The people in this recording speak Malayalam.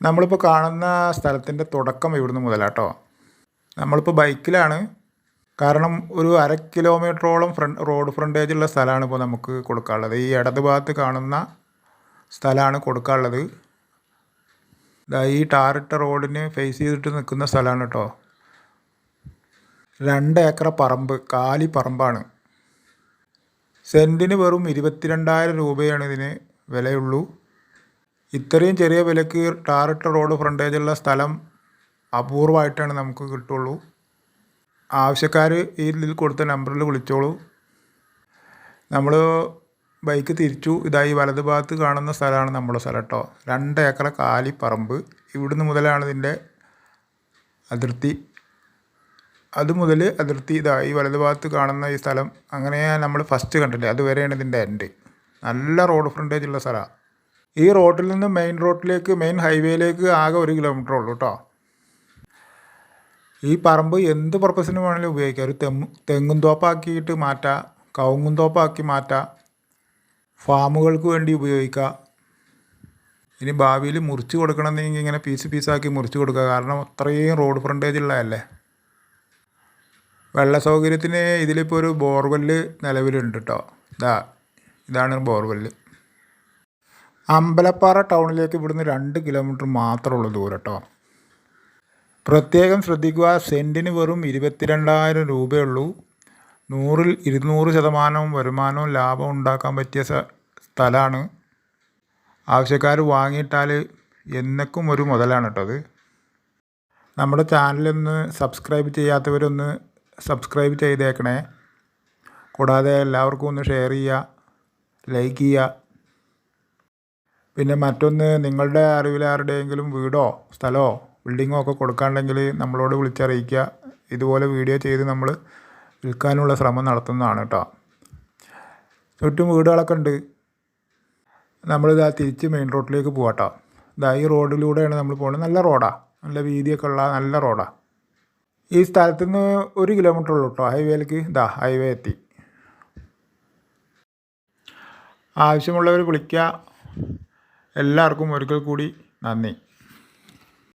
നമ്മളിപ്പോൾ കാണുന്ന സ്ഥലത്തിൻ്റെ തുടക്കം ഇവിടുന്ന് മുതലാട്ടോ. നമ്മളിപ്പോൾ ബൈക്കിലാണ്. കാരണം ഒരു 1/2 കിലോമീറ്ററോളം റോഡ് ഫ്രണ്ടേജുള്ള സ്ഥലമാണ് ഇപ്പോൾ നമുക്ക് കൊടുക്കാനുള്ളത്. ഈ ഇടത് ഭാഗത്ത് കാണുന്ന സ്ഥലമാണ് കൊടുക്കാനുള്ളത്. ഈ ടാറിട്ട റോഡിന് ഫേസ് ചെയ്തിട്ട് നിൽക്കുന്ന സ്ഥലമാണ് കേട്ടോ. 2 ഏക്കർ പറമ്പ്, കാലി പറമ്പാണ്. സെൻറ്റിന് വെറും 22,000 രൂപയാണ് ഇതിന് വിലയുള്ളൂ. ഇത്രയും ചെറിയ വിലക്ക് ടാറിട്ട റോഡ് ഫ്രണ്ടേജുള്ള സ്ഥലം അപൂർവമായിട്ടാണ് നമുക്ക് കിട്ടുള്ളൂ. ആവശ്യക്കാർ ഈ ഇതിൽ കൊടുത്ത നമ്പറിൽ വിളിച്ചോളൂ. നമ്മൾ ബൈക്ക് തിരിച്ചു. ഇതായി വലത് ഭാഗത്ത് കാണുന്ന സ്ഥലമാണ് നമ്മുടെ സ്ഥലം കേട്ടോ. 2 ഏക്കർ കാലി പറമ്പ്. ഇവിടുന്ന് മുതലാണ് ഇതിൻ്റെ അതിർത്തി. അതുമുതൽ അതിർത്തി ഈ വലത് ഭാഗത്ത് കാണുന്ന ഈ സ്ഥലം. അങ്ങനെ നമ്മൾ ഫസ്റ്റ് കണ്ടില്ലേ, അതുവരെയാണ് ഇതിൻ്റെ എൻഡ്. നല്ല റോഡ് ഫ്രണ്ടേജുള്ള സ്ഥലമാണ്. ഈ റോഡിൽ നിന്ന് മെയിൻ ഹൈവേയിലേക്ക് ആകെ 1 കിലോമീറ്റർ ഉള്ളൂ കേട്ടോ. ഈ പറമ്പ് എന്ത് പർപ്പസിന് വേണമെങ്കിലും ഉപയോഗിക്കാം. ഒരു തെങ്ങും തോപ്പാക്കിയിട്ട് മാറ്റാം, കവുങ്ങും തോപ്പാക്കി മാറ്റാം, ഫാമുകൾക്ക് വേണ്ടി ഉപയോഗിക്കാം. ഇനി ഭാവിയിൽ മുറിച്ച് കൊടുക്കണമെന്നെങ്കിൽ ഇങ്ങനെ പീസാക്കി മുറിച്ച് കൊടുക്കുക. കാരണം അത്രയും റോഡ് ഫ്രണ്ടേജുള്ളതല്ലേ. വെള്ള സൗകര്യത്തിന് ഇതിലിപ്പോൾ ഒരു ബോർവെല്ല് നിലവിലുണ്ട് കേട്ടോ. ഇതാണ് ബോർവെല്ല്. അമ്പലപ്പാറ ടൗണിലേക്ക് ഇവിടുന്ന് 2 കിലോമീറ്റർ മാത്രമുള്ള ദൂരം കേട്ടോ. പ്രത്യേകം ശ്രദ്ധിക്കുക, സെൻറ്റിന് വെറും 22,000 രൂപയുള്ളൂ. 100ൽ 200% വരുമാനവും ലാഭം ഉണ്ടാക്കാൻ പറ്റിയ സ്ഥലമാണ്. ആവശ്യക്കാർ വാങ്ങിയിട്ടാൽ എന്നേക്കും ഒരു മുതലാണ് കേട്ടോ അത്. നമ്മുടെ ചാനലൊന്ന് സബ്സ്ക്രൈബ് ചെയ്യാത്തവരൊന്ന് സബ്സ്ക്രൈബ് ചെയ്തേക്കണേ. കൂടാതെ എല്ലാവർക്കും ഒന്ന് ഷെയർ ചെയ്യുക, ലൈക്ക് ചെയ്യുക. പിന്നെ മറ്റൊന്ന്, നിങ്ങളുടെ അറിവിൽ ആരുടെയെങ്കിലും വീടോ സ്ഥലമോ ബിൽഡിങ്ങോ ഒക്കെ കൊടുക്കാനുണ്ടെങ്കിൽ നമ്മളോട് വിളിച്ചറിയിക്കുക. ഇതുപോലെ വീഡിയോ ചെയ്ത് നമ്മൾ വിൽക്കാനുള്ള ശ്രമം നടത്തുന്നതാണ് കേട്ടോ. ചുറ്റും വീടുകളൊക്കെ ഉണ്ട്. നമ്മളിതാ തിരിച്ച് മെയിൻ റോഡിലേക്ക് പോകാം കേട്ടോ. ഈ റോഡിലൂടെയാണ് നമ്മൾ പോകുന്നത്. നല്ല റോഡാണ്, നല്ല വീതിയൊക്കെ ഉള്ള നല്ല റോഡാണ്. ഈ സ്ഥലത്ത് നിന്ന് 1 കിലോമീറ്റർ ഉള്ളൂ കേട്ടോ ഹൈവേയിലേക്ക്. ഹൈവേ എത്തി. ആവശ്യമുള്ളവർ വിളിക്കുക. എല്ലാവർക്കും ഒരിക്കൽ കൂടി നന്ദി.